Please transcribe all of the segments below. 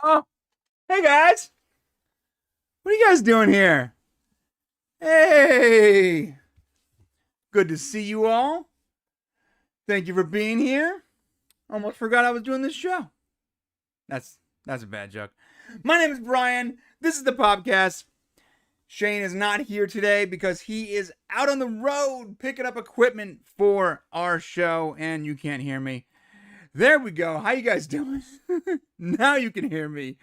Oh, hey guys. What are you guys doing here? Hey, good to see you all. Thank you for being here. Almost forgot I was doing this show. That's that's a bad joke. My name is Brian. This is the Popcast. Shane is not here today because he is out on the road picking up equipment for our show and you can't hear me. There we go. How you guys doing? Now you can hear me.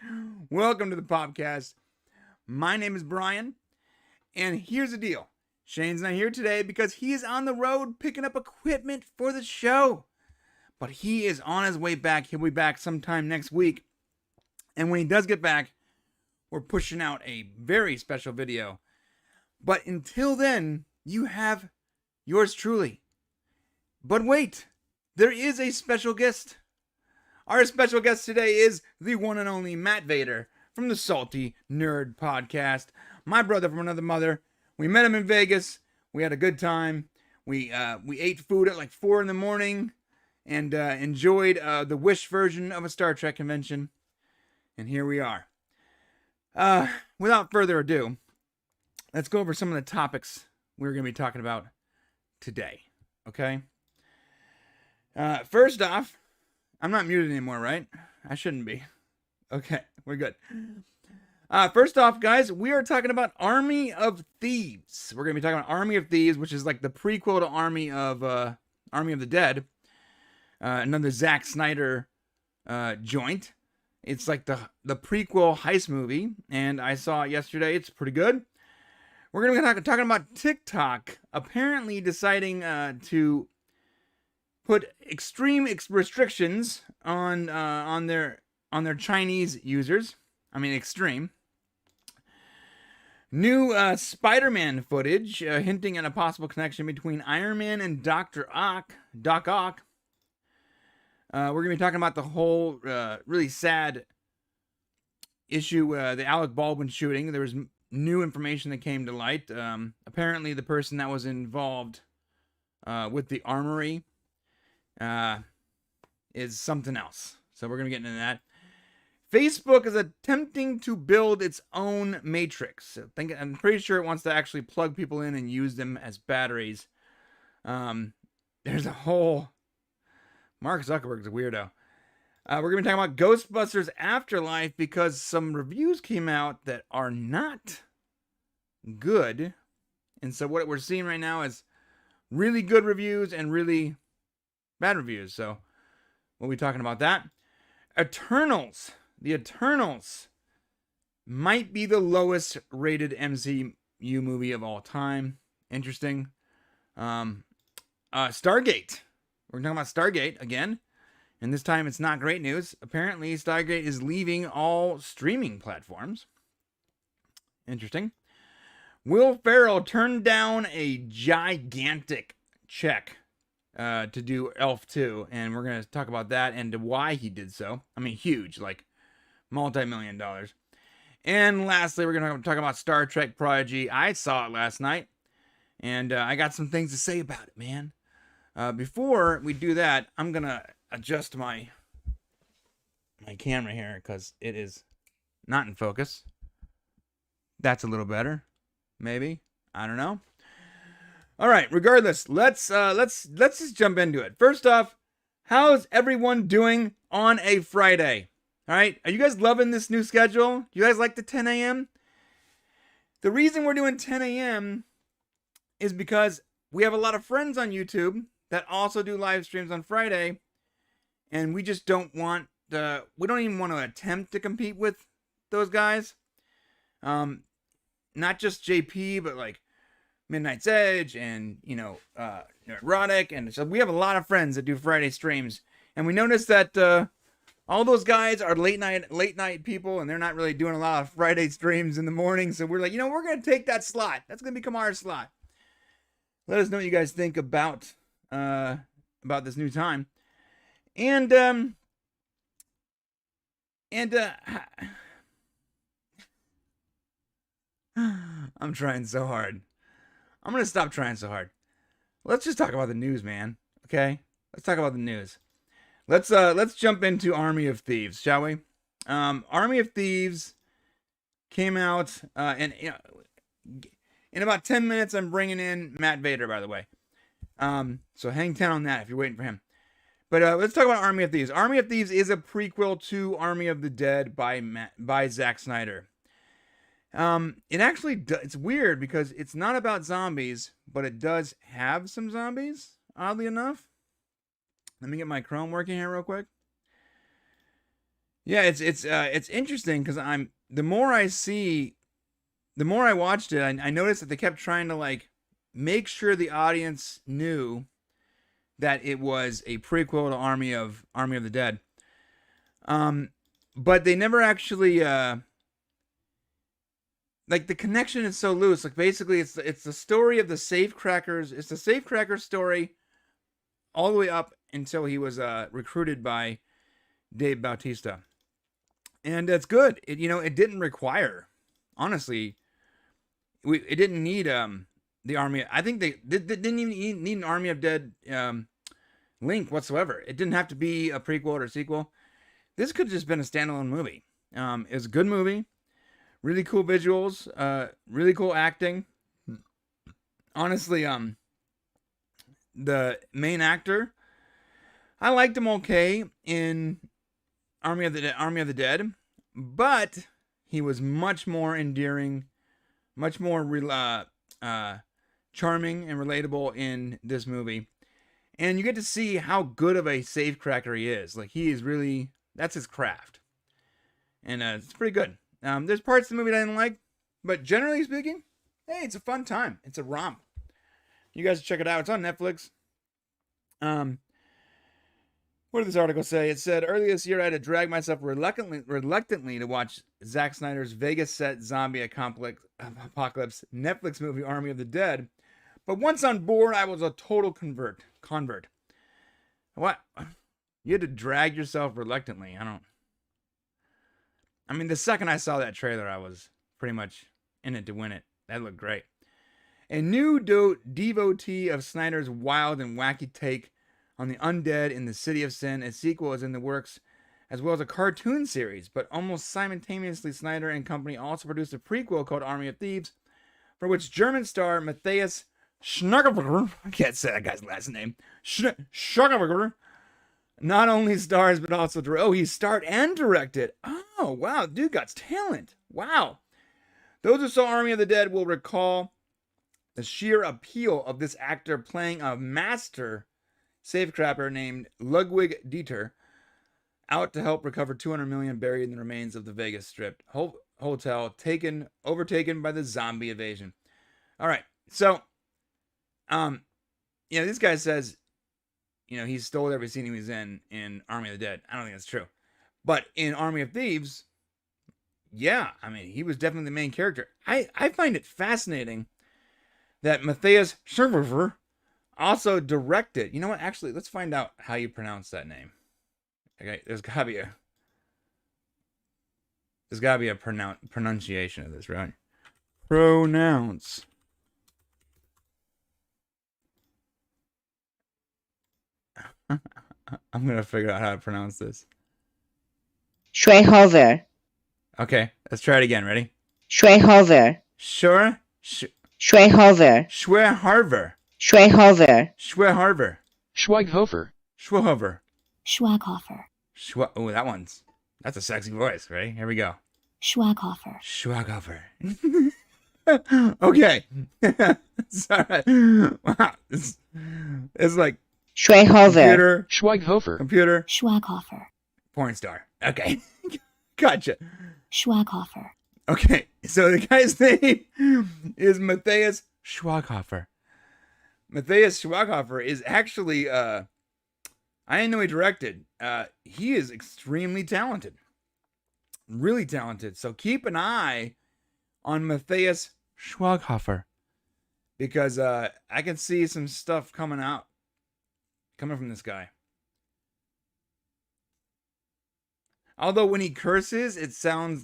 Welcome to the Popcast. My name is Brian, and here's the deal. Shane's not here today because he is on the road picking up equipment for the show. But he is on his way back. He'll be back sometime next week. And when he does get back, we're pushing out a very special video. But until then, you have yours truly. But wait, there is a special guest. Our special guest today is the one and only Matt Vader from the Salty Nerd Podcast. My brother from another mother. We met him in Vegas. We had a good time. We ate food at like 4 in the morning and enjoyed the Wish version of a Star Trek convention. And here we are. Without further ado, let's go over some of the topics we're going to be talking about today. Okay? First off, I'm not muted anymore, right? I shouldn't be. Okay, we're good. First off, guys, we are talking about Army of Thieves. We're going to be talking about Army of Thieves, which is like the prequel to Army of the Dead. Another Zack Snyder joint. It's like the prequel heist movie, and I saw it yesterday. It's pretty good. We're going to be talking about TikTok apparently deciding to put extreme restrictions on their Chinese users. I mean, extreme. New Spider-Man footage hinting at a possible connection between Iron Man and Doc Ock. We're going to be talking about the whole really sad issue, the Alec Baldwin shooting. There was new information that came to light. Apparently, the person that was involved with the armory is something else. So we're going to get into that. Facebook is attempting to build its own matrix. I'm pretty sure it wants to actually plug people in and use them as batteries. There's a whole... Mark Zuckerberg's a weirdo. We're going to be talking about Ghostbusters Afterlife because some reviews came out that are not good. And so what we're seeing right now is really good reviews and really bad reviews. So we'll be talking about that. Eternals. The Eternals might be the lowest rated MCU movie of all time. Interesting. Stargate. We're talking about Stargate again. And this time it's not great news. Apparently Stargate is leaving all streaming platforms. Interesting. Will Ferrell turned down a gigantic check to do Elf 2. And we're going to talk about that and why he did so. I mean, huge, like multi-million dollars. And lastly, we're going to talk about Star Trek Prodigy. I saw it last night. And I got some things to say about it, man. Before we do that, I'm going to adjust my camera here because it is not in focus. That's a little better. Maybe. I don't know. All right, regardless, let's just jump into it. First off, how's everyone doing on a Friday? All right? Are you guys loving this new schedule? Do you guys like the 10 a.m.? The reason we're doing 10 a.m. is because we have a lot of friends on YouTube that also do live streams on Friday, and we just don't want we don't even want to attempt to compete with those guys. Not just JP, but like Midnight's Edge and, Erotic, and so we have a lot of friends that do Friday streams, and we noticed that all those guys are late night people, and they're not really doing a lot of Friday streams in the morning, so we're like, we're going to take that slot. That's going to become our slot. Let us know what you guys think about this new time. And I'm trying so hard. I'm going to stop trying so hard. Let's just talk about the news, man. Okay? Let's talk about the news. Let's jump into Army of Thieves, shall we? Army of Thieves came out, and in about 10 minutes, I'm bringing in Matt Vader, by the way. So hang tight on that if you're waiting for him. But let's talk about Army of Thieves. Army of Thieves is a prequel to Army of the Dead by Zack Snyder. It actually it's weird because it's not about zombies, but it does have some zombies, oddly enough. Let me get my Chrome working here real quick. Yeah, it's interesting because the more I watched it, I noticed that they kept trying to like make sure the audience knew that it was a prequel to Army of the Dead. But they never actually like the connection is so loose. Like basically it's the story of the safecrackers. It's the safecracker story all the way up until he was recruited by Dave Bautista. And that's good. It didn't require, honestly, it didn't need the Army. I think they didn't even need an Army of Dead link whatsoever. It didn't have to be a prequel or a sequel. This could have just been a standalone movie. It was a good movie. Really cool visuals. Really cool acting. Honestly, the main actor, I liked him okay in Army of the Dead, but he was much more endearing, much more charming and relatable in this movie. And you get to see how good of a safecracker he is. Like, he is really, that's his craft. And it's pretty good. There's parts of the movie I didn't like, but generally speaking, hey, it's a fun time. It's a romp. You guys check it out. It's on Netflix. What did this article say? It said, earlier this year I had to drag myself reluctantly to watch Zack Snyder's Vegas set zombie apocalypse Netflix movie Army of the Dead. But once on board, I was a total convert. What? You had to drag yourself reluctantly. I mean, the second I saw that trailer, I was pretty much in it to win it. That looked great. A new devotee of Snyder's wild and wacky take on the undead in the City of Sin, a sequel is in the works, as well as a cartoon series. But almost simultaneously, Snyder and company also produced a prequel called Army of Thieves, for which German star Matthias Schweighöfer, I can't say that guy's last name, Schweighöfer, not only stars but also he starred and directed. Oh wow, dude got talent. Wow. Those who saw Army of the Dead will recall the sheer appeal of this actor playing a master safecracker named Ludwig Dieter, out to help recover $200 million buried in the remains of the Vegas Strip hotel overtaken by the zombie invasion. All right, so this guy says, he stole every scene he was in Army of the Dead. I don't think that's true, but in Army of Thieves, yeah, I mean, he was definitely the main character. I find it fascinating that Matthias Schweighöfer also directed. You know what? Actually, let's find out how you pronounce that name. Okay, there's gotta be a pronunciation of this, right? Pronounce. I'm gonna figure out how to pronounce this. Schweighöfer. Okay, let's try it again. Ready? Schweighöfer. Sure. Schweighöfer. Schweighöfer. Schweighöfer. Schweighöfer. Schweighöfer. Schweighöfer. Schweighöfer. Oh, that's a sexy voice, right? Here we go. Schweighöfer. Schweighöfer. Okay. Sorry. Wow. It's like Schweighöfer. Computer. Schweighöfer. Porn star. Okay. Gotcha. Schweighöfer. Okay. So the guy's name is Matthias Schweighöfer. Matthias Schweighöfer is actually, I didn't know he directed. He is extremely talented. Really talented. So keep an eye on Matthias Schweighöfer, because I can see some stuff coming from this guy. Although when he curses, it sounds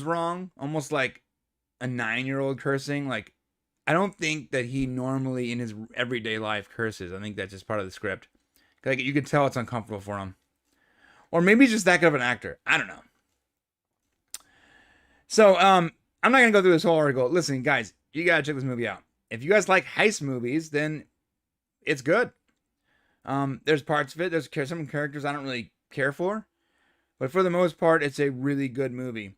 wrong, almost like a 9-year-old cursing. Like, I don't think that he normally in his everyday life curses. I think that's just part of the script. Like, you can tell it's uncomfortable for him. Or maybe he's just that good of an actor. I don't know. So, I'm not going to go through this whole article. Listen, guys, you got to check this movie out. If you guys like heist movies, then it's good. There's parts of it. There's some characters I don't really care for. But for the most part, it's a really good movie.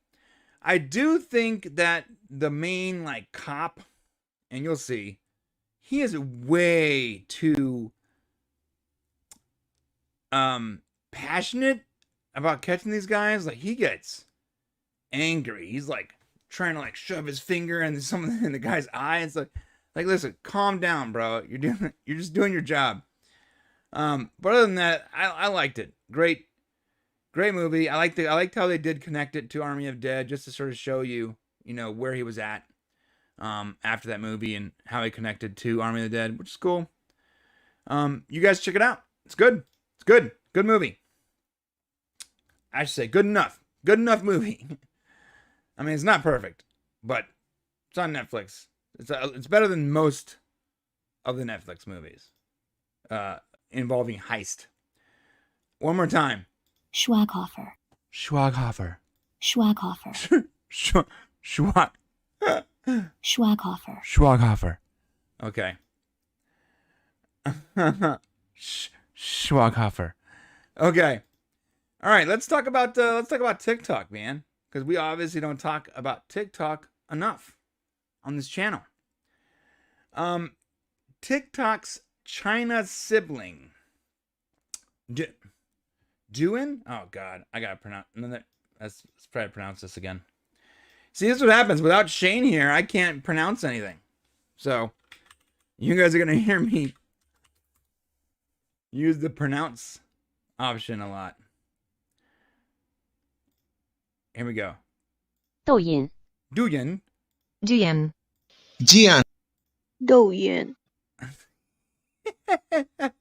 I do think that the main, like, cop, and you'll see, he is way too passionate about catching these guys. Like, he gets angry. He's, like, trying to, like, shove his finger in something in the guy's eye. It's like, listen, calm down, bro. You're just doing your job. But other than that, I liked it. Great movie. I liked how they did connect it to Army of Dead, just to sort of show you, where he was at after that movie and how he connected to Army of the Dead, which is cool. You guys check it out. It's good. It's good. Good movie. I should say good enough. Good enough movie. I mean, it's not perfect, but it's on Netflix. It's better than most of the Netflix movies involving heist. One more time. Schwaghofer. Schwaghofer. Schwaghofer. Schwaghofer. Schwaghofer. Okay. Schwaghofer. Okay. All right, let's talk about TikTok, man, because we obviously don't talk about TikTok enough on this channel. TikTok's China sibling, Douyin? Oh God, I gotta pronounce. Let's try to pronounce this again. See, this is what happens without Shane here. I can't pronounce anything, so you guys are gonna hear me use the pronounce option a lot. Here we go. Douyin. Douyin. Douyin. Jian. Douyin.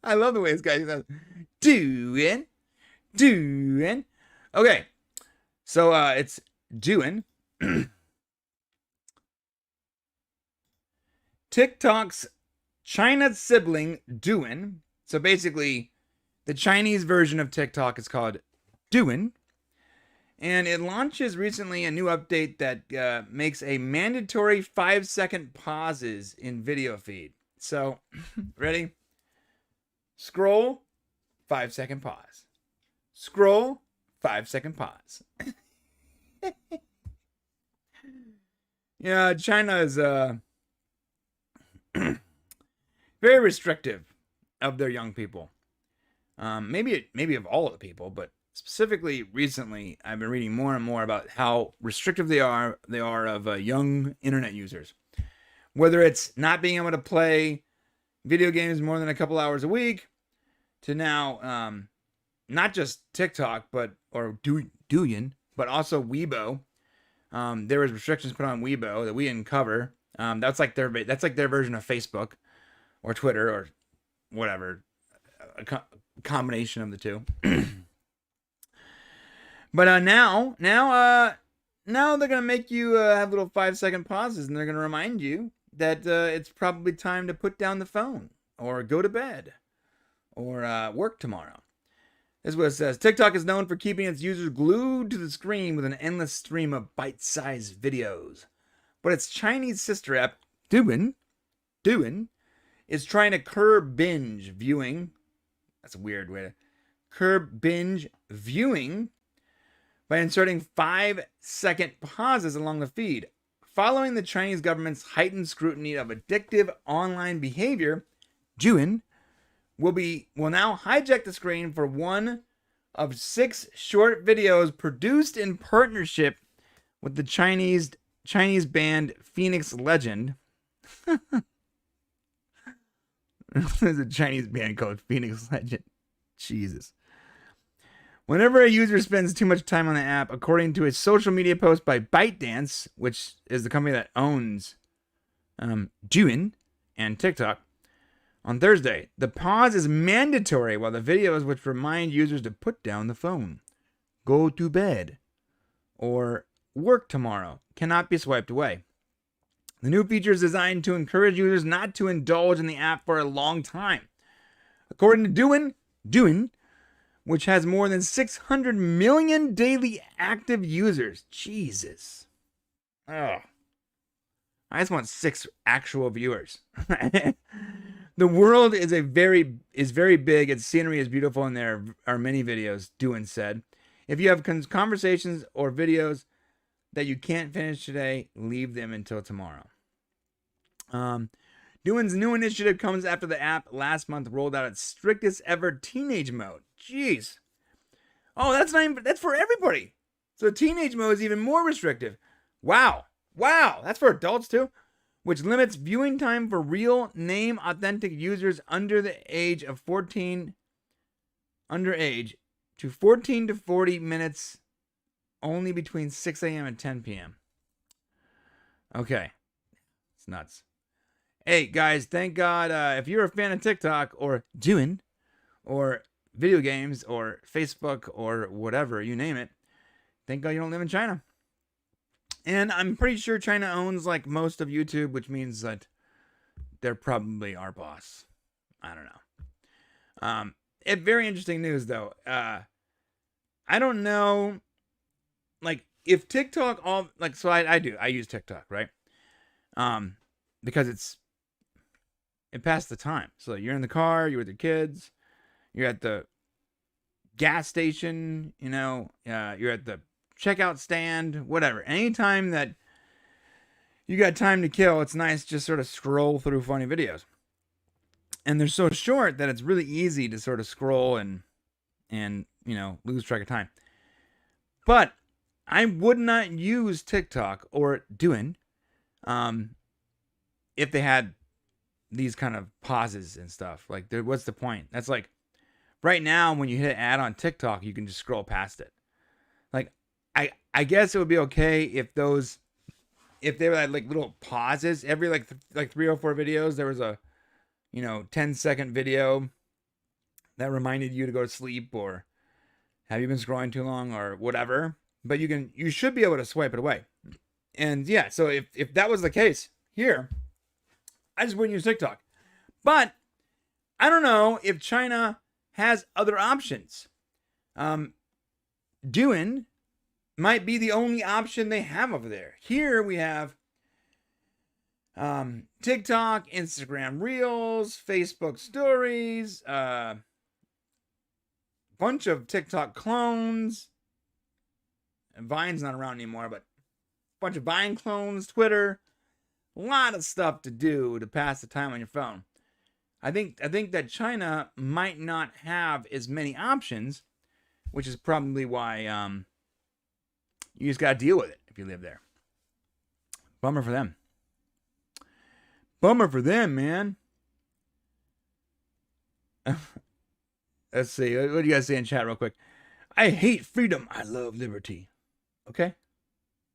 I love the way this guy says Douyin. Douyin. Okay. So it's Douyin. TikTok's China sibling Douyin. So basically, the Chinese version of TikTok is called Douyin. And it launches recently a new update that makes a mandatory 5-second pauses in video feed. So, ready? Scroll, 5-second pause. Scroll, 5-second pause. Yeah, China is very restrictive of their young people. Maybe of all of the people, but specifically recently, I've been reading more and more about how restrictive they are of young internet users. Whether it's not being able to play video games more than a couple hours a week, to now not just TikTok or Douyin, but also Weibo. There was restrictions put on Weibo that we didn't cover. That's like their version of Facebook or Twitter or whatever, a combination of the two. But now they're gonna make you have little 5-second pauses, and they're gonna remind you that it's probably time to put down the phone or go to bed or work tomorrow. This is what it says. TikTok is known for keeping its users glued to the screen with an endless stream of bite-sized videos, but its Chinese sister app, Douyin, is trying to curb binge viewing. That's a weird way to curb binge viewing by inserting 5-second pauses along the feed. Following the Chinese government's heightened scrutiny of addictive online behavior, Douyin will now hijack the screen for one of 6 short videos produced in partnership with the Chinese band Phoenix Legend. There's a Chinese band called Phoenix Legend. Jesus. Whenever a user spends too much time on the app, according to a social media post by ByteDance, which is the company that owns Douyin and TikTok, on Thursday, the pause is mandatory while the videos which remind users to put down the phone, go to bed, or work tomorrow cannot be swiped away. The new feature is designed to encourage users not to indulge in the app for a long time. According to Douyin, which has more than 600 million daily active users. Jesus. Ugh. I just want 6 actual viewers. The world is very big. Its scenery is beautiful, and there are many videos, Doohan said. If you have conversations or videos that you can't finish today, leave them until tomorrow. Doohan's new initiative comes after the app last month rolled out its strictest ever teenage mode. Jeez. Oh, that's for everybody. So teenage mode is even more restrictive. Wow. That's for adults too. Which limits viewing time for real name authentic users under the age of 14 underage to 14 to 40 minutes only between 6 a.m. and 10 p.m. Okay. It's nuts. Hey guys, thank God if you're a fan of TikTok or Doohan or video games or Facebook or whatever, you name it, thank God you don't live in China. And I'm pretty sure China owns like most of YouTube, which means that they're probably our boss. I don't know. Very interesting news though. I don't know, like if TikTok I use TikTok, right? Because it passed the time. So you're in the car, you're with your kids, you're at the gas station, you're at the checkout stand, whatever. Anytime that you got time to kill, it's nice to just sort of scroll through funny videos. And they're so short that it's really easy to sort of scroll and lose track of time. But I would not use TikTok or Doohan if they had these kind of pauses and stuff. Like, what's the point? That's like, right now, when you hit an ad on TikTok, you can just scroll past it. Like, I guess it would be okay if they were like little pauses every like 3 or 4 videos. There was a 10-second video that reminded you to go to sleep, or have you been scrolling too long, or whatever. But you should be able to swipe it away. And yeah, so if that was the case here, I just wouldn't use TikTok. But I don't know if China has other options. Doohan might be the only option they have over there. Here we have TikTok, Instagram Reels, Facebook Stories, bunch of TikTok clones. And Vine's not around anymore, but a bunch of Vine clones, Twitter, a lot of stuff to do to pass the time on your phone. I think that China might not have as many options, which is probably why you just gotta deal with it if you live there. Bummer for them. Bummer for them, man. Let's see. What do you guys say in chat real quick? I hate freedom. I love liberty. Okay.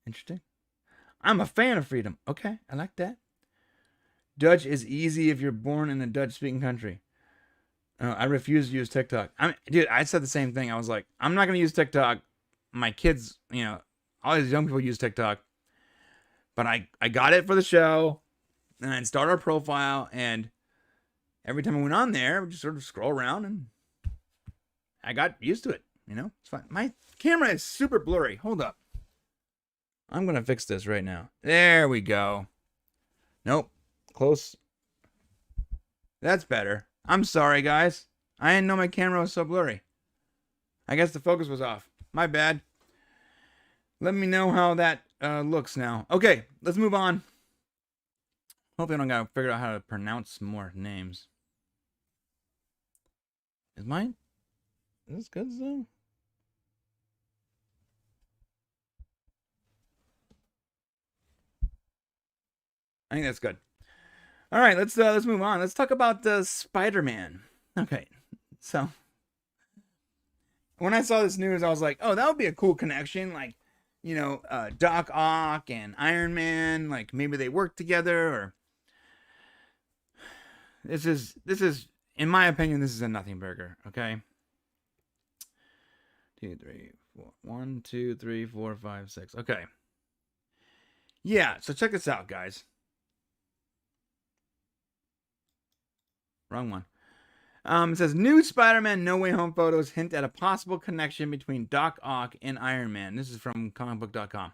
Interesting. I'm a fan of freedom. Okay. I like that. Dutch is easy if you're born in a Dutch-speaking country. I refuse to use TikTok. Dude, I said the same thing. I was like, I'm not going to use TikTok. My kids, all these young people use TikTok. But I got it for the show. And I installed our profile. And every time I went on there, we just sort of scroll around. And I got used to it. It's fine. My camera is super blurry. Hold up. I'm going to fix this right now. There we go. Nope. Close. That's better. I'm sorry, guys. I didn't know my camera was so blurry. I guess the focus was off. My bad. Let me know how that looks now. Okay, let's move on. Hopefully I don't gotta figure out how to pronounce more names. Is this good though? I think that's good. All right, let's move on. Let's talk about Spider-Man. Okay, so when I saw this news, I was like, oh, that would be a cool connection. Like, Doc Ock and Iron Man, like maybe they work together. Or this is, in my opinion, this is a nothing burger. Okay. 2, 3, 4. 1, 2, 3, 4, 5, 6. Okay. Yeah. So check this out, guys. Wrong one. It says, new Spider-Man No Way Home photos hint at a possible connection between Doc Ock and Iron Man. This is from comicbook.com.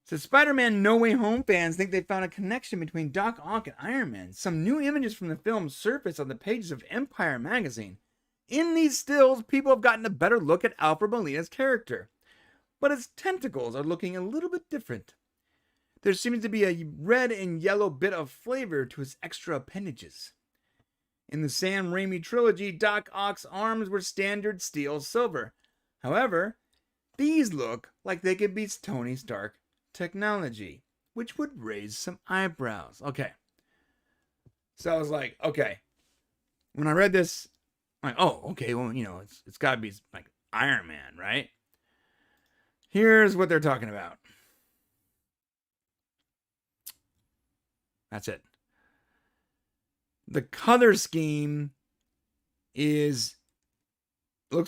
It says, Spider-Man No Way Home fans think they found a connection between Doc Ock and Iron Man. Some new images from the film surface on the pages of Empire magazine. In these stills, people have gotten a better look at Alfred Molina's character. But his tentacles are looking a little bit different. There seems to be a red and yellow bit of flavor to his extra appendages. In the Sam Raimi trilogy, Doc Ock's arms were standard steel silver. However, these look like they could be Tony Stark technology, which would raise some eyebrows. Okay. So I was like, okay. When I read this, I'm like, oh, okay, well, it's got to be like Iron Man, right? Here's what they're talking about. That's it. The color scheme looks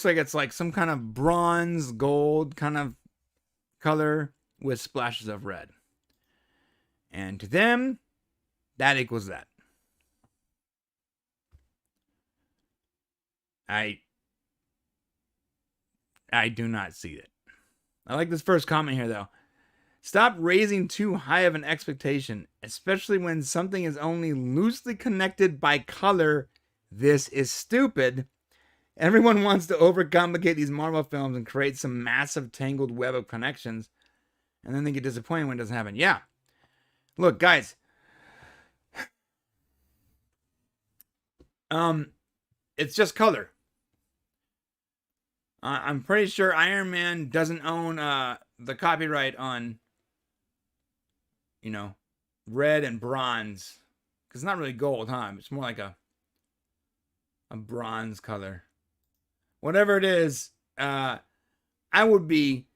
like it's like some kind of bronze, gold kind of color with splashes of red. And to them, that equals that. I do not see it. I like this first comment here, though. Stop raising too high of an expectation, especially when something is only loosely connected by color. This is stupid. Everyone wants to overcomplicate these Marvel films and create some massive tangled web of connections, and then they get disappointed when it doesn't happen. Yeah. Look, guys. It's just color. I'm pretty sure Iron Man doesn't own the copyright on, red and bronze. Because it's not really gold, huh? It's more like a bronze color. Whatever it is, I would be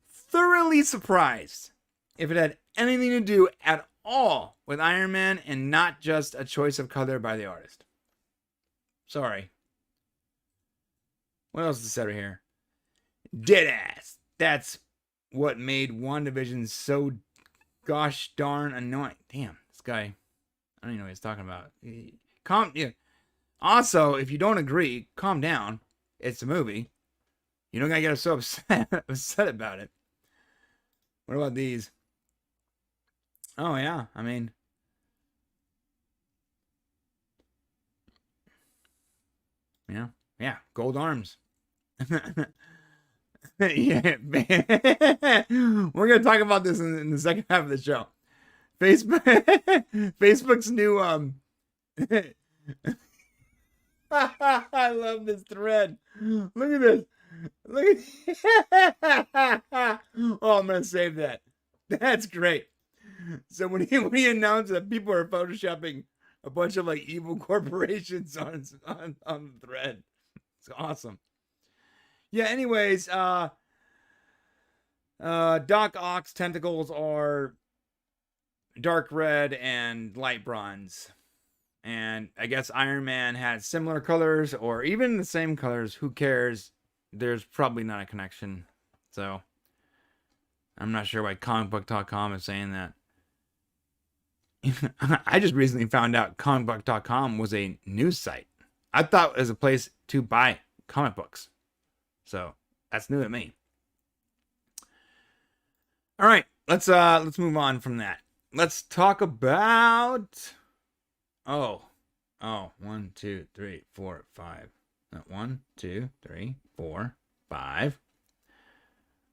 thoroughly surprised if it had anything to do at all with Iron Man and not just a choice of color by the artist. Sorry. What else is said right here? Deadass. That's what made WandaVision so gosh darn annoying. Damn, this guy. I don't even know what he's talking about. Yeah. Also, if you don't agree, calm down. It's a movie. You don't gotta get so upset about it. What about these? Oh yeah, I mean. Yeah, gold arms. Yeah, man. We're gonna talk about this in the second half of the show. Facebook's new I love this thread. Look at this. Oh, I'm gonna save that. That's great. So when he announced that people are photoshopping a bunch of like evil corporations on the thread, it's awesome. Yeah, anyways, Doc Ock's tentacles are dark red and light bronze. And I guess Iron Man has similar colors or even the same colors. Who cares? There's probably not a connection. So I'm not sure why comicbook.com is saying that. I just recently found out comicbook.com was a news site. I thought it was a place to buy comic books. So that's new to me. All right, let's move on from that. Let's talk about 1, 2, 3, 4, 5. 1, 2, 3, 4, 5.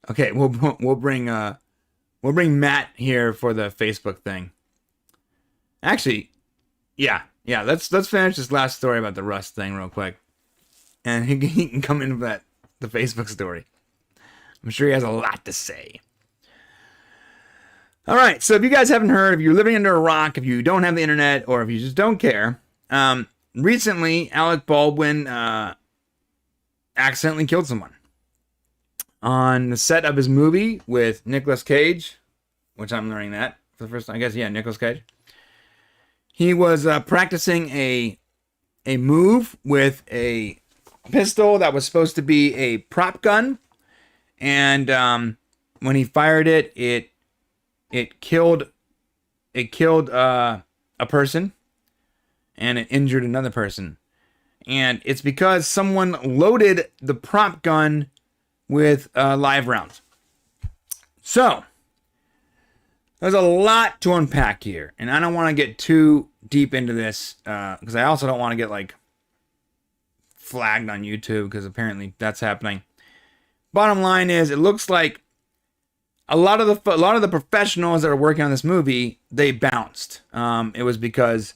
Okay, we'll bring Matt here for the Facebook thing. Actually, yeah. Let's finish this last story about the Rust thing real quick, and he can come in with the Facebook story. I'm sure he has a lot to say. All right, so if you guys haven't heard, if you're living under a rock, if you don't have the internet, or if you just don't care, recently Alec Baldwin accidentally killed someone on the set of his movie with Nicolas Cage, which I'm learning that for the first time. I guess, yeah, Nicolas Cage. He was practicing a move with a pistol that was supposed to be a prop gun, and when he fired it, it killed a person, and it injured another person. And it's because someone loaded the prop gun with live rounds. So, there's a lot to unpack here. And I don't want to get too deep into this because I also don't want to get like flagged on YouTube because apparently that's happening. Bottom line is, it looks like a lot of the professionals that are working on this movie, they bounced. It was because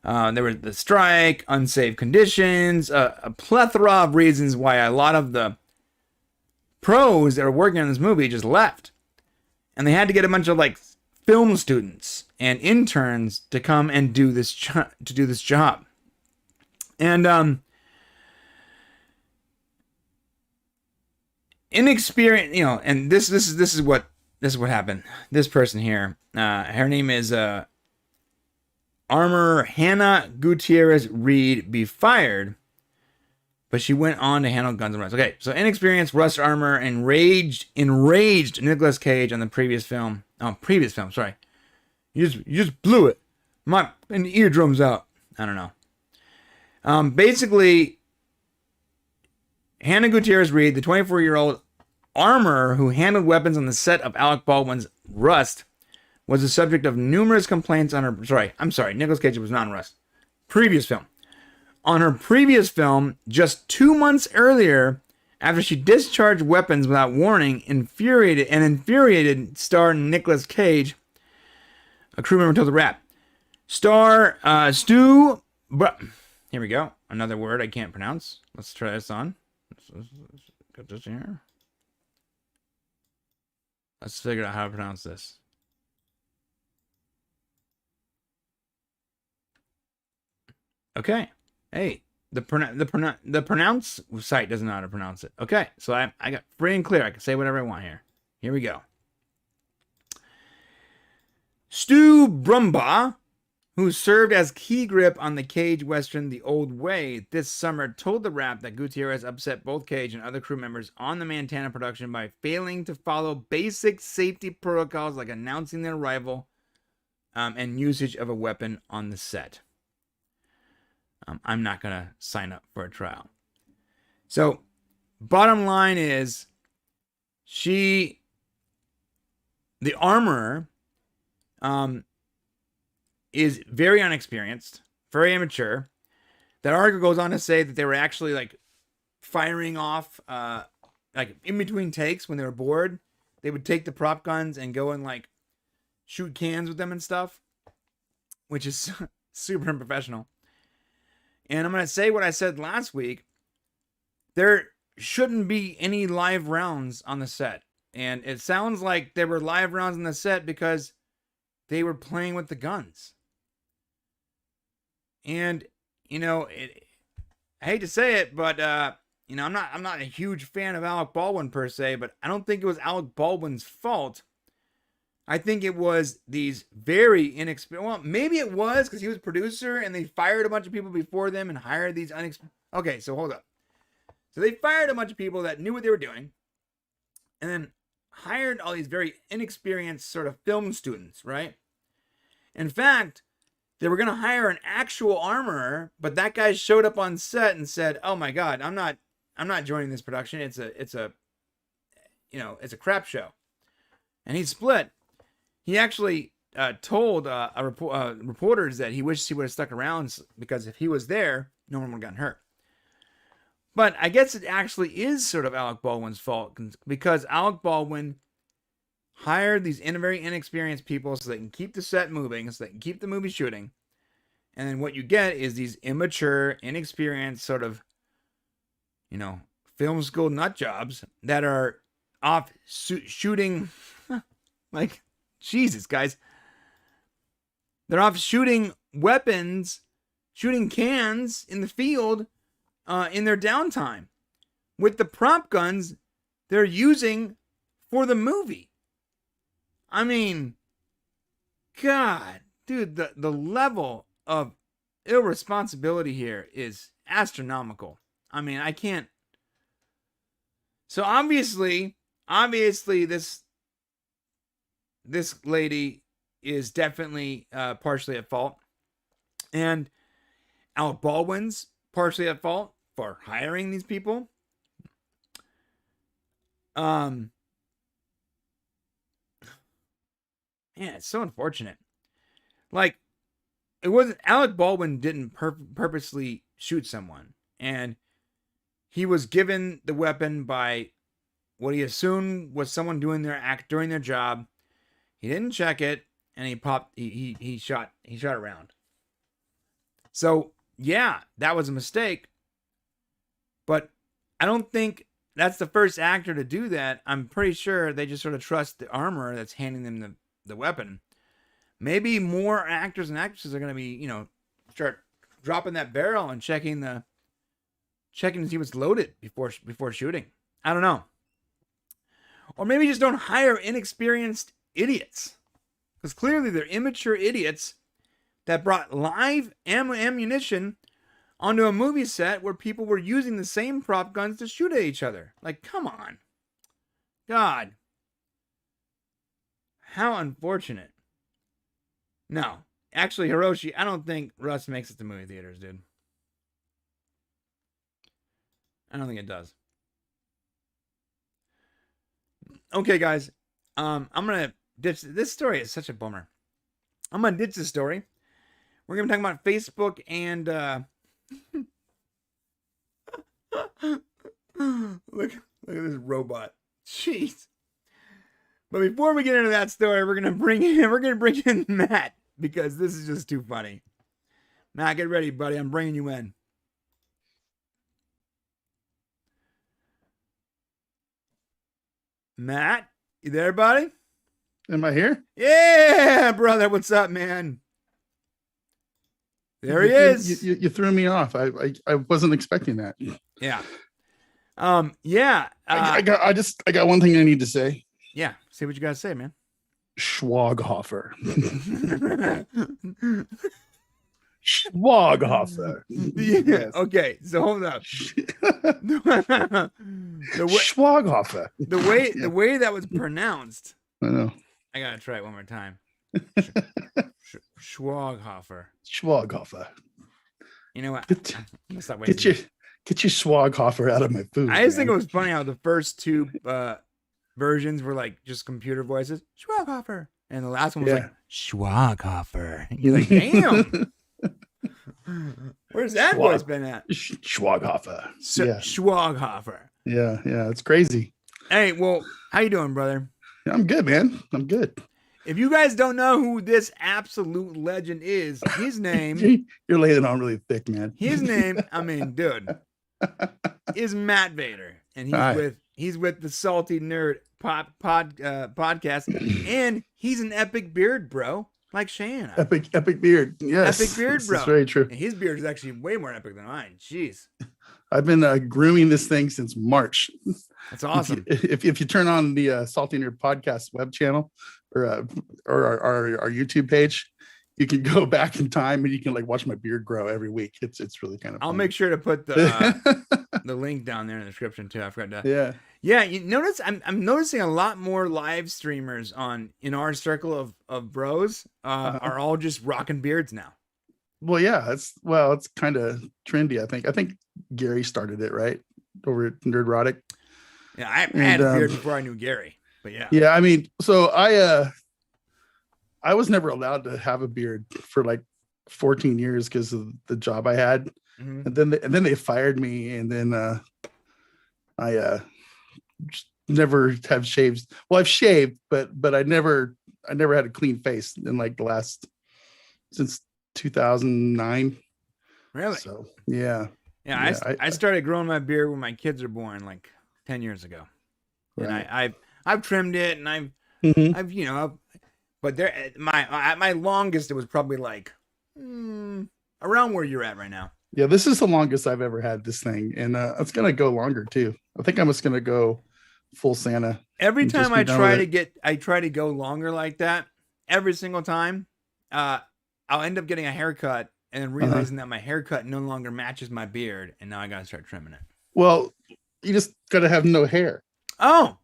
there was the strike, unsafe conditions, a plethora of reasons why a lot of the pros that are working on this movie just left, and they had to get a bunch of like film students and interns to come and do this job. And inexperienced, and this is what happened. This person here, her name is Armor Hannah Gutierrez Reed, be fired, but she went on to handle guns and rust. Okay, so inexperienced rust armor enraged Nicolas Cage on the previous film. Sorry, you just blew it. My eardrums out. I don't know. Basically, Hannah Gutierrez Reed, the 24-year-old armor who handled weapons on the set of Alec Baldwin's Rust, was the subject of numerous complaints on her. Nicolas Cage was not in Rust. Previous film. On her previous film, just 2 months earlier, after she discharged weapons without warning, infuriated star Nicolas Cage, a crew member told the Wrap. Here we go. Another word I can't pronounce. Let's try this on. Let's get this here. Let's figure out how to pronounce this. Okay. Hey, the pronounce site doesn't know how to pronounce it. Okay, so I got free and clear. I can say whatever I want here. Here we go. Stu Brumbaugh, who served as key grip on the Cage Western The Old Way this summer, told the Wrap that Gutierrez upset both Cage and other crew members on the Montana production by failing to follow basic safety protocols like announcing their arrival and usage of a weapon on the set. I'm not going to sign up for a trial. So, bottom line is, the armorer, is very unexperienced, very immature. That article goes on to say that they were actually like firing off, like in between takes when they were bored. They would take the prop guns and go and like shoot cans with them and stuff, which is super unprofessional. And I'm going to say what I said last week. There shouldn't be any live rounds on the set. And it sounds like there were live rounds on the set because they were playing with the guns. And, I hate to say it, but, I'm not a huge fan of Alec Baldwin per se, but I don't think it was Alec Baldwin's fault. I think it was these very inexperienced. Well, maybe it was because he was producer and they fired a bunch of people before them and hired these Okay, so hold up. So they fired a bunch of people that knew what they were doing and then hired all these very inexperienced sort of film students, right? In fact, they were going to hire an actual armorer, but that guy showed up on set and said, "Oh my God, I'm not joining this production. It's a crap show." And he split. He actually told reporters that he wishes he would have stuck around because if he was there, no one would have gotten hurt. But I guess it actually is sort of Alec Baldwin's fault because Alec Baldwin hired these very inexperienced people so they can keep the set moving, so they can keep the movie shooting. And then what you get is these immature, inexperienced sort of, film school nut jobs that are off shooting like... Jesus, guys. They're off shooting weapons, shooting cans in the field in their downtime with the prop guns they're using for the movie. I mean, God, dude, the level of irresponsibility here is astronomical. I mean, I can't. So obviously this lady is definitely partially at fault. And Alec Baldwin's partially at fault for hiring these people. Yeah, it's so unfortunate. Like, it wasn't Alec Baldwin didn't purposely shoot someone, and he was given the weapon by what he assumed was someone doing their act during their job. He didn't check it, and he shot around. So yeah, that was a mistake. But I don't think that's the first actor to do that. I'm pretty sure they just sort of trust the armorer that's handing them the weapon. Maybe more actors and actresses are going to be, start dropping that barrel and checking to see what's loaded before shooting. I don't know. Or maybe just don't hire inexperienced idiots. Because clearly they're immature idiots that brought live ammunition onto a movie set where people were using the same prop guns to shoot at each other. Like, come on. God. How unfortunate. No. Actually, Hiroshi, I don't think Rust makes it to movie theaters, dude. I don't think it does. Okay, guys. I'm going to ditch... This story is such a bummer. I'm going to ditch this story. We're going to be talking about Facebook and... look at this robot. Jeez. But before we get into that story, we're gonna bring in Matt, because this is just too funny. Matt, get ready, buddy. I'm bringing you in. Matt, you there, buddy? Am I here? Yeah, brother. What's up, man? There he is. You threw me off. I wasn't expecting that. Yeah. Yeah. I got one thing I need to say. Yeah. Say what you gotta say, man. Schwaghofer. Schwaghofer. Yeah. Yes. Okay. So hold up. Schwaghofer. The way that was pronounced. I know. I gotta try it one more time. Schwaghofer. Schwaghofer. You know what? Get your Schwaghofer out of my food. I just think it was funny how the first two versions were like just computer voices. Schwaghofer. And the last one was like Schwaghofer. You're like, damn. Where's that voice been at? Schwaghofer. Schwaghofer. Yeah, it's crazy. Hey, well, how you doing, brother? I'm good, man. I'm good. If you guys don't know who this absolute legend is, his name... You're laying it on really thick, man. His name, I mean, dude, is Matt Vader. And he's with the Salty Nerd podcast. And he's an epic beard, bro. Like Shane. Epic beard. Yes. Epic beard, bro. That's very true. And his beard is actually way more epic than mine. Jeez. I've been grooming this thing since March. That's awesome. If you turn on the Salty Nerd podcast web channel or our YouTube page, you can go back in time and you can like watch my beard grow every week. It's really kind of I'll fun. make sure to put the link down there in the description too. I forgot to. Yeah. You notice I'm noticing a lot more live streamers in our circle of bros are all just rocking beards now. Well, yeah, it's kind of trendy. I think Gary started it right over at Nerdrotic. Yeah, I had a beard before I knew Gary, but yeah. Yeah, I mean, so I was never allowed to have a beard for like 14 years because of the job I had, and then they fired me, and then I just never have shaved. Well, I've shaved, but I never had a clean face in like the last since 2009. Really? So yeah. I started growing my beard when my kids were born, like 10 years ago, and I've trimmed it, and I've but there my longest it was probably like around where you're at right now. Yeah, this is the longest I've ever had this thing, and it's gonna go longer too. I think I'm just gonna go full Santa. Every time I try to go longer like that, every single time, I'll end up getting a haircut and then realizing that my haircut no longer matches my beard, and now I gotta start trimming it. Well, you just gotta have no hair. Oh,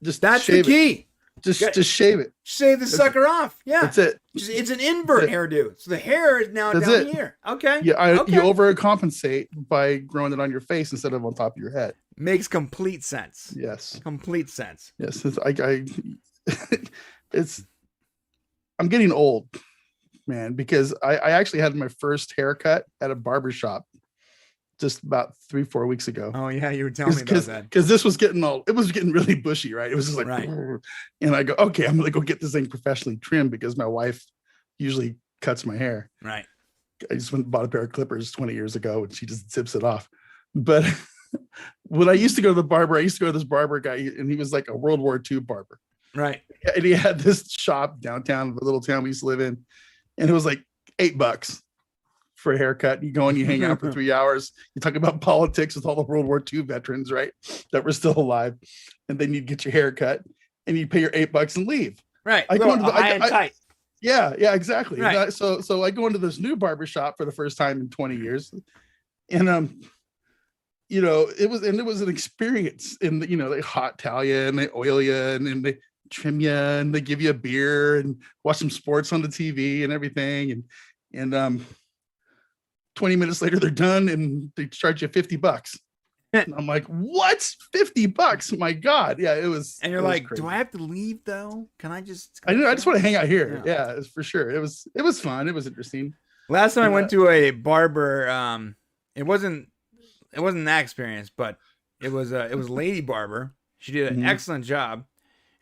that's the key. Just shave it. Shave the sucker off. Yeah. That's it. It's an invert hairdo. So the hair is now down here. Okay. Yeah, okay. You overcompensate by growing it on your face instead of on top of your head. Makes complete sense. Yes. Complete sense. Yes. I'm getting old, man, because I actually had my first haircut at a barber shop just about 3-4 weeks ago. Oh yeah, you were telling me about that. Because this was getting really bushy, right? It was just like, right. And I go, okay, I'm gonna go get this thing professionally trimmed because my wife usually cuts my hair. Right. I just went and bought a pair of clippers 20 years ago, and she just zips it off. But when I used to go to the barber, I used to go to this barber guy, and he was like a World War II barber. Right. And he had this shop downtown, the little town we used to live in, and it was like $8 for a haircut. You go and you hang out for 3 hours. You talk about politics with all the World War II veterans, right? That were still alive. And then you'd get your haircut and you'd pay your $8 and leave. Right. I go into tight. Yeah, exactly. Right. So I go into this new barber shop for the first time in 20 years. And it was an experience. And they hot towel you and they oil you and then they trim you and they give you a beer and watch some sports on the TV and everything. And 20 minutes later, they're done and they charge you $50. And I'm like, what? $50? My God. Yeah, it was. And you're like, crazy. Do I have to leave though? Can I just? I just want to hang out here. Yeah, it's for sure. It was fun. It was interesting. Last time I went to a barber, it wasn't that experience, but it was a lady barber. She did an excellent job.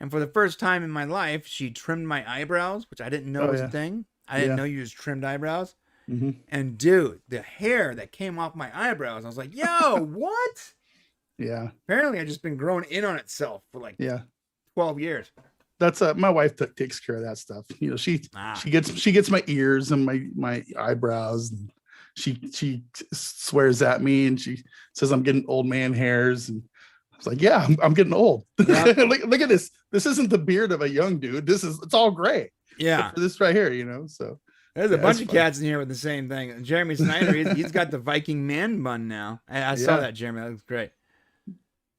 And for the first time in my life, she trimmed my eyebrows, which I didn't know was a thing. I didn't know you just trimmed eyebrows. Mm-hmm. And dude, the hair that came off my eyebrows, I was like, yo, what? Yeah. Apparently I just been growing in on itself for like 12 years. That's my wife takes care of that stuff. She gets my ears and my eyebrows, and she swears at me and she says I'm getting old man hairs, and I was like, yeah, I'm getting old. Yeah. look at this. This isn't the beard of a young dude. It's all gray. Yeah. This right here, so there's a bunch of cats in here with the same thing. Jeremy Snyder, he's got the Viking man bun now. I saw that, Jeremy. That looks great.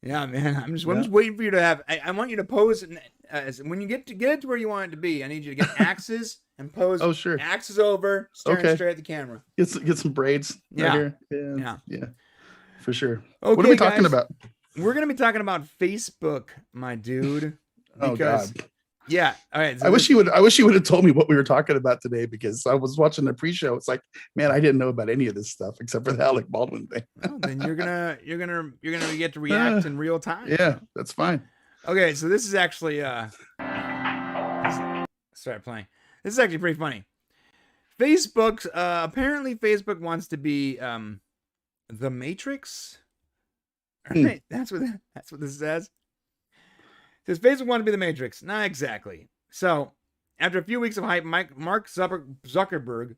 Yeah, man. I'm just waiting for you to have. I want you to pose when you get it to where you want it to be. I need you to get axes and pose. Oh, sure. Axes over, staring straight at the camera. Get some braids. Yeah. Right here. Yeah. For sure. Okay, what are we talking about? We're gonna be talking about Facebook, my dude. Oh God. Yeah. All right. So I wish you would have told me what we were talking about today, because I was watching the pre-show. It's like, man, I didn't know about any of this stuff except for the Alec Baldwin thing. Oh, then you're gonna get to react in real time. Yeah, that's fine. Okay, so this is actually start playing. This is actually pretty funny. Facebook apparently Facebook wants to be the Matrix. Right? That's what this says. It says Facebook want to be the Matrix. Not exactly. So, after a few weeks of hype, Mark Zuckerberg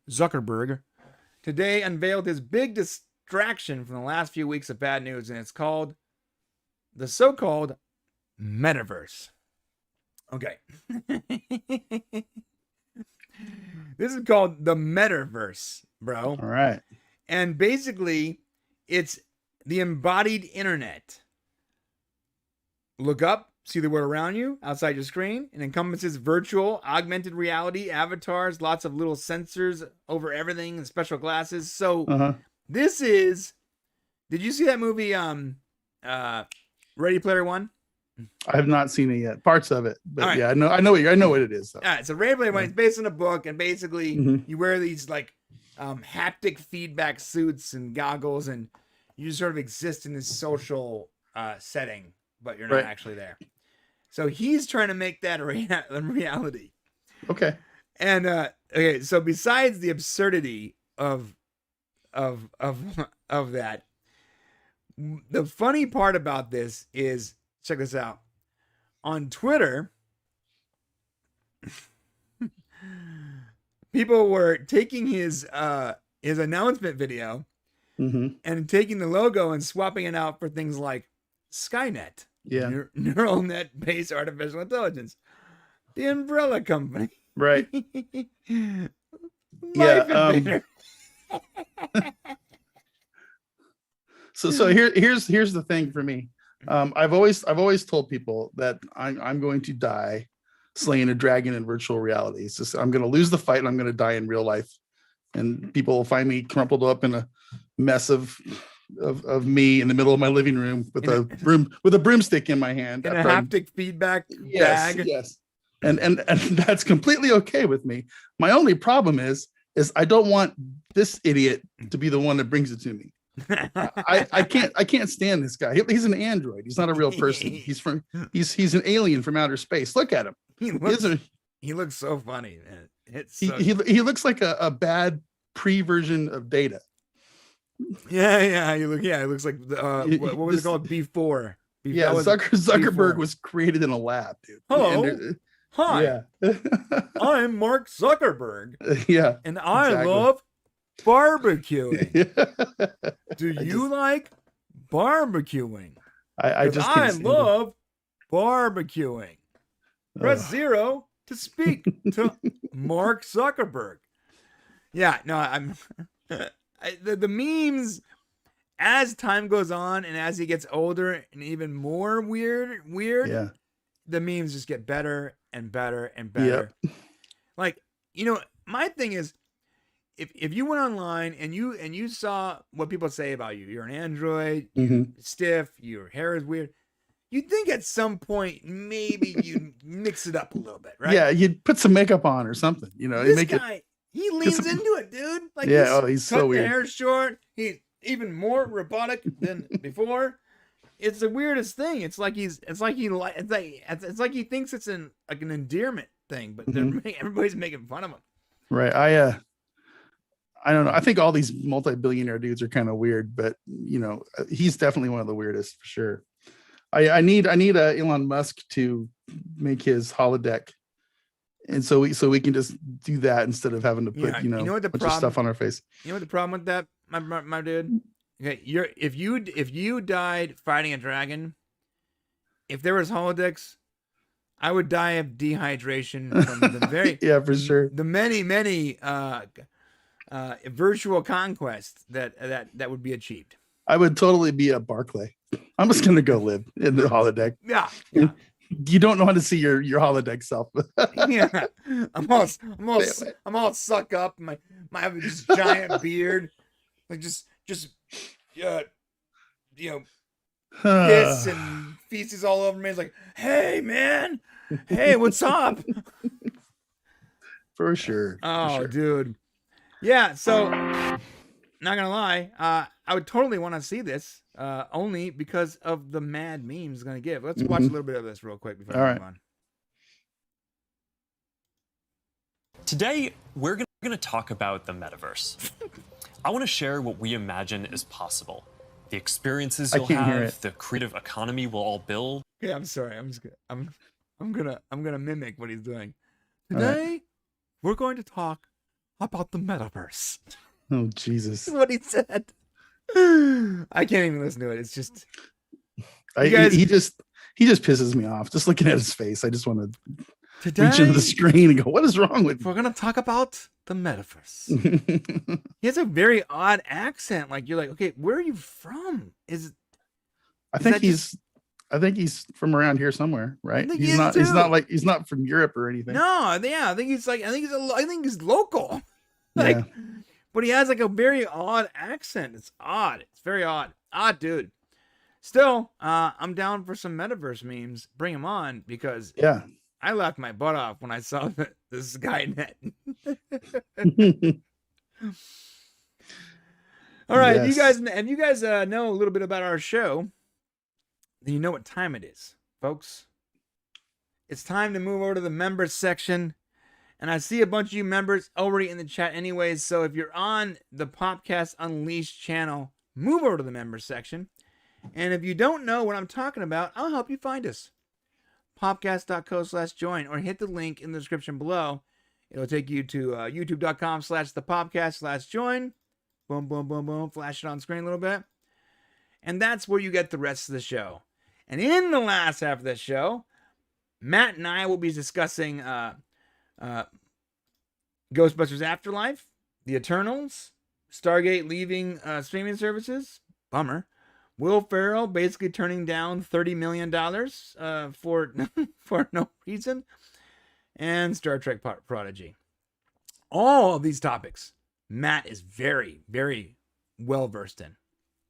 today unveiled his big distraction from the last few weeks of bad news, and it's called the so-called Metaverse. Okay. This is called the Metaverse, bro. All right. And basically, it's the embodied internet. Look up, see the world around you, outside your screen. It encompasses virtual, augmented reality, avatars, lots of little sensors over everything, and special glasses. So this is. Did you see that movie, Ready Player One? I have not seen it yet. Parts of it, but right. yeah, I know what it is. Though. All right, so Ready Player One is based on a book, and basically you wear these like haptic feedback suits and goggles, and you just sort of exist in this social setting, but you're not actually there. So he's trying to make that a reality. Okay. And okay, so besides the absurdity of that, the funny part about this is, check this out. On Twitter, people were taking his announcement video and taking the logo and swapping it out for things like Skynet, neural net-based artificial intelligence, the Umbrella Company, right? So here's the thing for me. I've always told people that I'm going to die slaying a dragon in virtual reality. It's just I'm going to lose the fight and I'm going to die in real life, and people will find me crumpled up in a mess of me in the middle of my living room with a broomstick in my hand. In a haptic feedback bag. Yes. And that's completely okay with me. My only problem is I don't want this idiot to be the one that brings it to me. I can't stand this guy. He's an android. He's not a real person. He's an alien from outer space. Look at him. He looks so funny, man. He looks like a bad pre-version of Data. Yeah. He looks like what was it called? B4. Yeah, Zuckerberg was created in a lab, dude. Hello. Hi. Yeah. I'm Mark Zuckerberg. Yeah. And I love barbecuing. Do you like barbecuing? I love barbecuing. Press 0 to speak to Mark Zuckerberg. Yeah, no, I'm the memes as time goes on and as he gets older and even more weird, yeah. The memes just get better and better and better. Yep. Like, my thing is, if you went online and you saw what people say about you, you're an android, you're stiff, your hair is weird, you'd think at some point maybe you mix it up a little bit, right? Yeah, you'd put some makeup on or something. This guy, he leans into it, dude. Like, he's so weird. The hair short. He's even more robotic than before. It's the weirdest thing. It's like he thinks it's an endearment thing, but everybody's making fun of him. Right. I don't know. I think all these multi-billionaire dudes are kind of weird, but he's definitely one of the weirdest for sure. I need Elon Musk to make his holodeck, and so we can just do that instead of having to put a bunch of stuff on our face. You know what the problem with that, my dude? Okay, if you died fighting a dragon, if there was holodecks, I would die of dehydration from the very for sure. The many virtual conquests that would be achieved. I would totally be a Barclay. I'm just gonna go live in the holodeck. Yeah. You don't know how to see your holodeck self. Yeah, I'm all suck up. I have this giant beard, like just piss and feces all over me. It's like, hey man, hey, what's up? For sure. Oh, for sure. Dude. Yeah. So, not gonna lie, I would totally want to see this, only because of the mad memes it's gonna give. Let's watch a little bit of this real quick before I move on. Today, we're going to talk about the metaverse. I want to share what we imagine is possible. The experiences you'll have, the creative economy we'll all build. Okay, I'm sorry. I'm gonna mimic what he's doing. Today, we're going to talk about the metaverse. Oh, Jesus. That's what he said. I can't even listen to it. It's just he just pisses me off. Just looking at his face, I just want to reach into the screen and go, "What is wrong with you?" We're gonna talk about the metaverse. He has a very odd accent. Like, you're like, okay, where are you from? I think he's from around here somewhere, right? He's not from Europe or anything. No, yeah, I think he's local. Like, but he has like a very odd accent. It's odd. It's very odd. Odd dude. Still, I'm down for some metaverse memes. Bring them on, because I laughed my butt off when I saw this guy net. All right, if you guys know a little bit about our show, then you know what time it is, folks. It's time to move over to the members section. And I see a bunch of you members already in the chat anyways, so if you're on the Popcast Unleashed channel, move over to the members section. And if you don't know what I'm talking about, I'll help you find us. Popcast.co/join, or hit the link in the description below. It'll take you to youtube.com/thepopcast/join. Boom, boom, boom, boom. Flash it on screen a little bit. And that's where you get the rest of the show. And in the last half of the show, Matt and I will be discussing Ghostbusters Afterlife, The Eternals, Stargate leaving streaming services. Bummer. Will Ferrell basically turning down $30 million for no reason. and Star Trek Prodigy. All of these topics, Matt is very, very well versed in.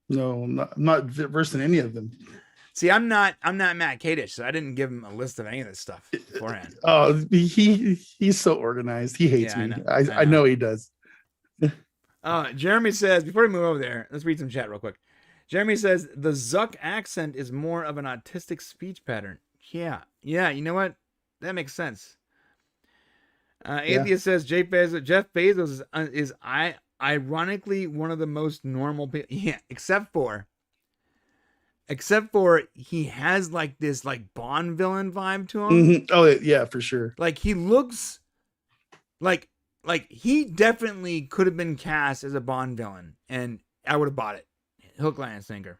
No, not versed in any of them. See, I'm not Matt Kadish, so I didn't give him a list of any of this stuff beforehand. Oh, he's so organized. He hates me. I know he does. Jeremy says, before we move over there, let's read some chat real quick. Jeremy says the Zuck accent is more of an autistic speech pattern. Yeah, you know what? That makes sense. Atheist says Jeff Bezos is ironically one of the most normal people. Yeah, except for he has like this like Bond villain vibe to him. Mm-hmm. Oh yeah, for sure. Like he looks like he definitely could have been cast as a Bond villain, and I would have bought it. Hook, line, and sinker.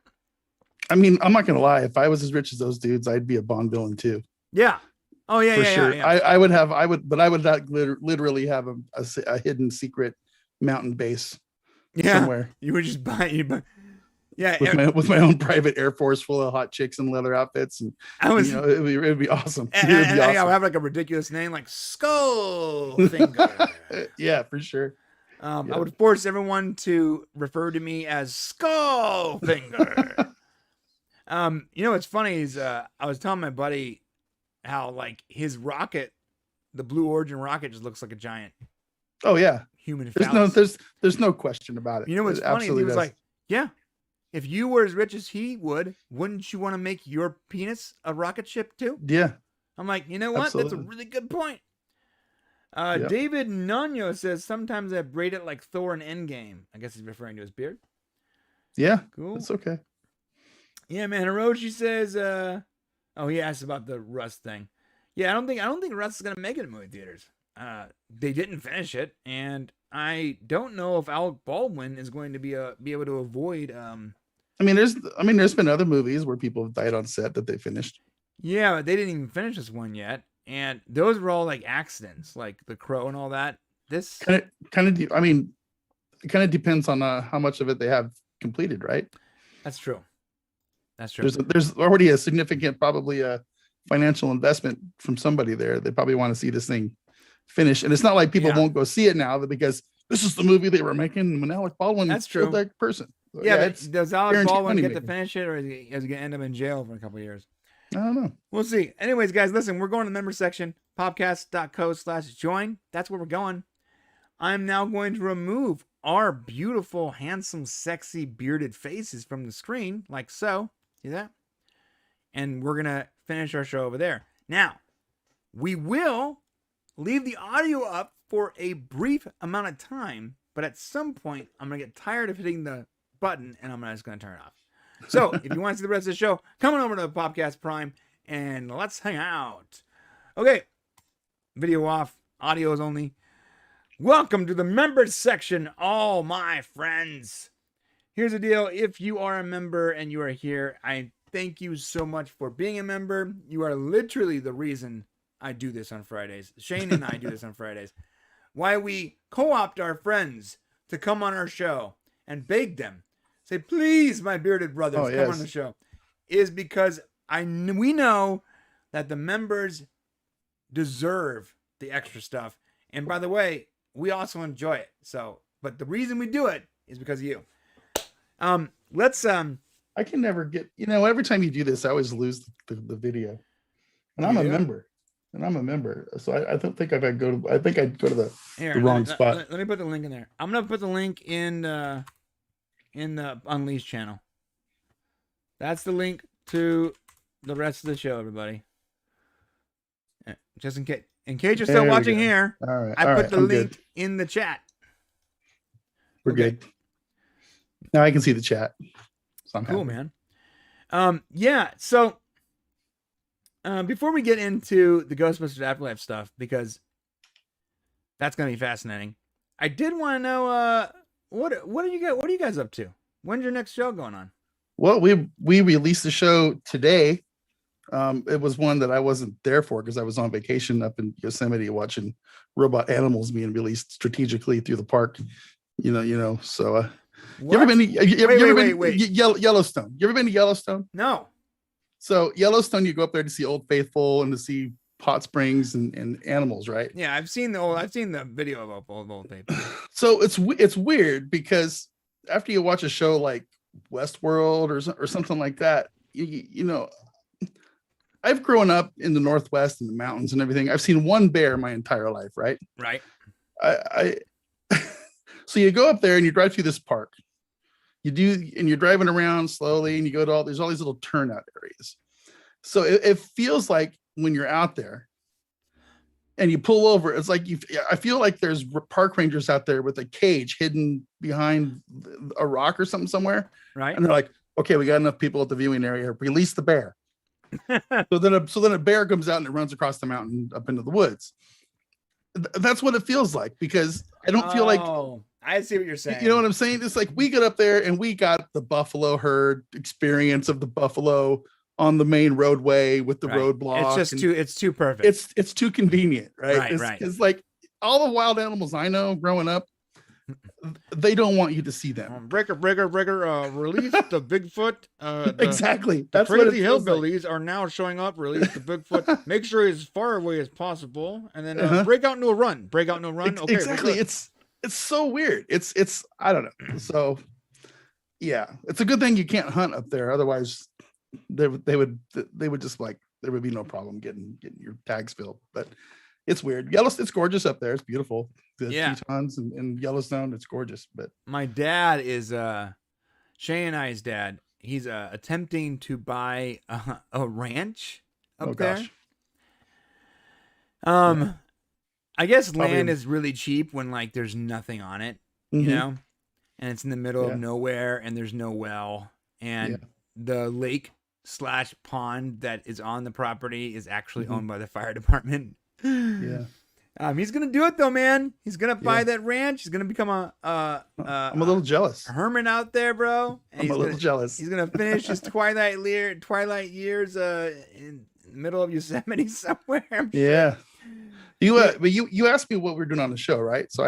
I mean, I'm not gonna lie. If I was as rich as those dudes, I'd be a Bond villain too. Yeah. Oh yeah, for yeah, sure. yeah. I would not literally have a hidden secret mountain base somewhere. You would just buy. Yeah, with my own private Air Force full of hot chicks in leather outfits, and it'd be awesome. I would have like a ridiculous name like Skullfinger. Yeah, for sure. I would force everyone to refer to me as Skullfinger. What's funny is I was telling my buddy how like his rocket, the Blue Origin rocket, just looks like a giant. Oh yeah, human. There's no question about it. You know what's funny? He was like, yeah. If you were as rich as he would, wouldn't you want to make your penis a rocket ship too? Yeah. I'm like, you know what? Absolutely. That's a really good point. David Nano says, sometimes I braid it like Thor in Endgame. I guess he's referring to his beard. Yeah. Cool. That's okay. Yeah, man. Hiroshi says, he asked about the Rust thing. Yeah, I don't think Rust is going to make it in movie theaters. They didn't finish it, and I don't know if Alec Baldwin is going to be able to avoid there's been other movies where people have died on set that they finished. Yeah, but they didn't even finish this one yet, and those were all like accidents, like The Crow and all that. This it kind of depends on how much of it they have completed, right? That's true. There's already a significant, probably a financial investment from somebody there. They probably want to see this thing finish, and it's not like people won't go see it now because this is the movie they were making when Alec Baldwin killed that person. So, does Alec Baldwin get to finish it, or is he going to end up in jail for a couple of years? I don't know. We'll see. Anyways, guys, listen, we're going to the member section, popcast.co/join. That's where we're going. I'm now going to remove our beautiful, handsome, sexy, bearded faces from the screen, like so. See that? And we're going to finish our show over there. Now, we will leave the audio up for a brief amount of time, but at some point, I'm going to get tired of hitting the button, and I'm just going to turn it off. So, if you want to see the rest of the show, come on over to the Popcast Prime, and let's hang out. Okay, video off, audio is only. Welcome to the members section, all my friends. Here's the deal. If you are a member and you are here, I thank you so much for being a member. You are literally the reason I do this on Fridays. Shane and I do this on Fridays. Why we co-opt our friends to come on our show and beg them, say, please, my bearded brothers, come on the show, is because we know that the members deserve the extra stuff. And by the way, we also enjoy it. So, but the reason we do it is because of you. I can never get, every time you do this, I always lose the video. And I'm a member. So I don't think I'd go to the wrong spot. Let me put the link in there. I'm gonna put the link in the Unleashed channel. That's the link to the rest of the show, everybody. Just in case you're still watching here, all right, I put the link in the chat. We're good. Now I can see the chat. So I'm cool, happy. Man. So before we get into the Ghostbusters Afterlife stuff, because that's gonna be fascinating, I did want to know what are you guys up to? When's your next show going on? Well, we released the show today. It was one that I wasn't there for because I was on vacation up in Yosemite watching robot animals being released strategically through the park. So you ever been to Yellowstone? You ever been to Yellowstone? No. So Yellowstone, you go up there to see Old Faithful and to see hot springs and animals, right? Yeah, I've seen the video of old people. So it's weird because after you watch a show like Westworld or something like that, you know, I've grown up in the Northwest and the mountains and everything. I've seen one bear my entire life, right? Right. I so you go up there and you drive through this park. And you're driving around slowly and you go to there's all these little turnout areas. So it feels like when you're out there and you pull over, it's like I feel like there's park rangers out there with a cage hidden behind a rock or something somewhere. Right. And they're like, okay, we got enough people at the viewing area. Release the bear. so then a bear comes out and it runs across the mountain up into the woods. That's what it feels like, because I don't feel like, I see what you're saying. you know what I'm saying? It's like we get up there and we got the buffalo herd experience of the buffalo on the main roadway with the roadblock. It's too perfect. It's too convenient, right? Right. It's like all the wild animals I know growing up, they don't want you to see them. Breaker, release the Bigfoot. Exactly. That's what the hillbillies are now showing up. Release the Bigfoot. Make sure he's as far away as possible, and then break out into a run. Okay, exactly. It's so weird. It's I don't know. So yeah, it's a good thing you can't hunt up there. Otherwise, they would just like there would be no problem getting your tags filled. But it's weird. It's gorgeous up there. It's beautiful. The Tetons and Yellowstone, it's gorgeous. But my dad is Shay and I's dad. He's attempting to buy a ranch up there. Gosh. I guess land is really cheap when like there's nothing on it, you know, and it's in the middle of nowhere and there's no well, and the lake / pond that is on the property is actually owned by the fire department. Yeah. He's gonna do it though, man. He's gonna buy that ranch. He's gonna become I'm a little jealous. Hermit out there, bro. And I'm a little jealous. He's gonna finish his twilight years in the middle of Yosemite somewhere. Yeah. But you asked me what we're doing on the show, right? So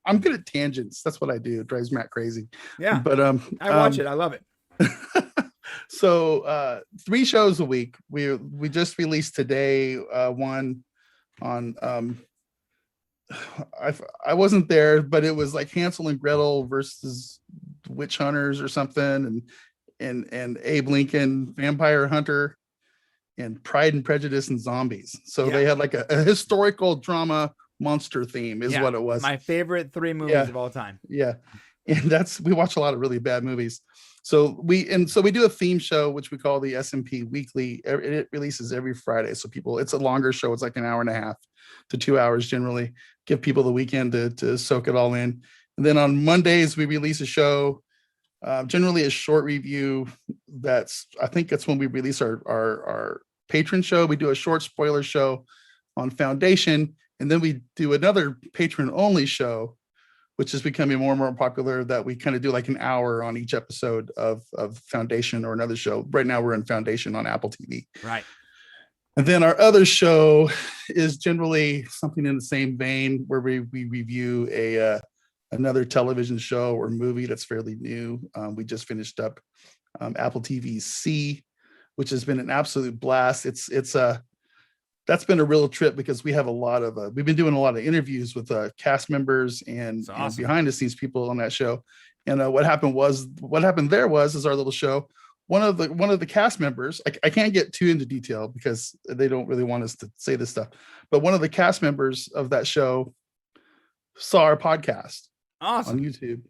I'm good at tangents. That's what I do. It drives Matt crazy. Yeah. But I watch it. I love it. So 3 shows a week. We just released today one on I wasn't there, but it was like Hansel and Gretel versus witch hunters or something, and Abe Lincoln, Vampire Hunter, and Pride and Prejudice and Zombies. So they had like a historical drama monster theme is what it was. My favorite 3 movies of all time. Yeah. And we watch a lot of really bad movies. So we do a theme show, which we call the SMP Weekly. It releases every Friday. So it's a longer show. It's like an hour and a half to 2 hours generally. Give people the weekend to soak it all in. And then on Mondays, we release a show, generally a short review. I think that's when we release our patron show. We do a short spoiler show on Foundation. And then we do another patron only show, which is becoming more and more popular, that we kind of do like an hour on each episode of Foundation or another show. Right now we're in Foundation on Apple TV. Right. And then our other show is generally something in the same vein, where we review another television show or movie that's fairly new. We just finished up Apple TV's C, which has been an absolute blast. That's been a real trip, because we have we've been doing a lot of interviews with cast members and behind the scenes people on that show. And what happened there was our little show. One of the cast members, I can't get too into detail because they don't really want us to say this stuff, but one of the cast members of that show saw our podcast on YouTube.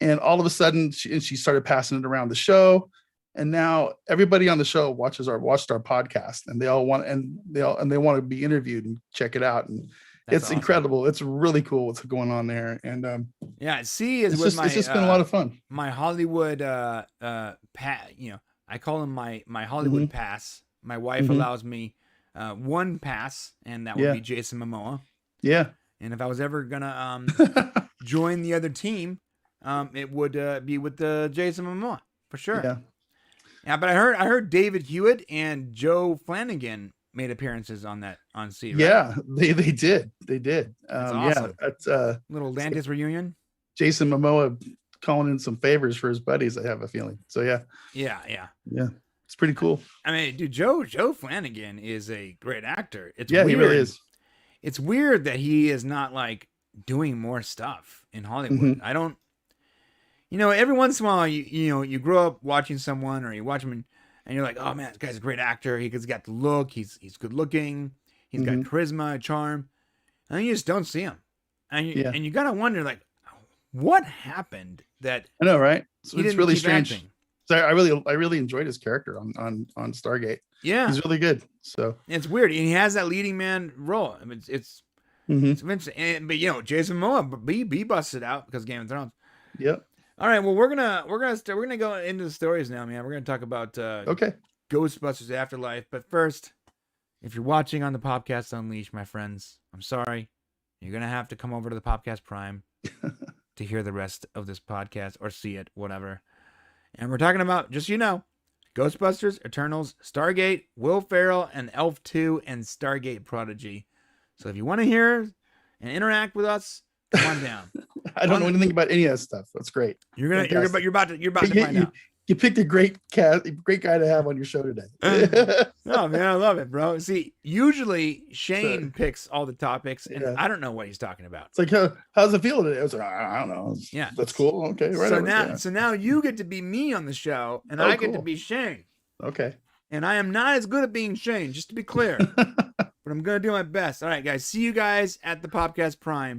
And all of a sudden she started passing it around the show. And now everybody on the show watched our podcast, and they want to be interviewed and check it out. And it's awesome. Incredible. It's really cool what's going on there. And C is it's just been a lot of fun. My Hollywood I call him my Hollywood pass. My wife allows me one pass, and that would be Jason Momoa. Yeah. And if I was ever gonna join the other team, it would be with Jason Momoa for sure. Yeah. Yeah, but I heard David Hewitt and Joe Flanagan made appearances on C. Right? Yeah, they did. That's awesome. Yeah, that's little Atlantis reunion. Jason Momoa calling in some favors for his buddies, I have a feeling. So yeah. It's pretty cool. I mean, dude, Joe Flanagan is a great actor. It's Yeah, weird. he really is. It's weird that he is not like doing more stuff in Hollywood. I don't, every once in a while, you grow up watching someone or you watch him and you're like, oh man, this guy's a great actor. He's got the look. He's good looking. He's got charisma, charm. And then you just don't see him. And you gotta wonder, like, what happened that I know, right? So he it's didn't really keep strange. acting? So I really enjoyed his character on Stargate. Yeah, he's really good. So it's weird, and he has that leading man role. I mean, it's interesting. But Jason Momoa, he busted out because of Game of Thrones. Yep. All right, well, we're gonna go into the stories now, man. We're gonna talk about Ghostbusters Afterlife. But first, if you're watching on the Popcast Unleashed, my friends, I'm sorry. You're going to have to come over to the Popcast Prime to hear the rest of this podcast or see it, whatever. And we're talking about, just so you know, Ghostbusters, Eternals, Stargate, Will Ferrell, and Elf 2, and Stargate Prodigy. So if you want to hear and interact with us, come on down. I don't know anything about any of that stuff. That's great. You're about to find out. You picked a great guy to have on your show today. Oh man, I love it, bro. See, usually Shane picks all the topics, and I don't know what he's talking about. It's like, how's it feel today? I was like, I don't know. That's cool. Okay, right. So now you get to be me on the show, and I get to be Shane. Okay. And I am not as good at being Shane, just to be clear. But I'm gonna do my best. All right, guys. See you guys at the Popcast Prime.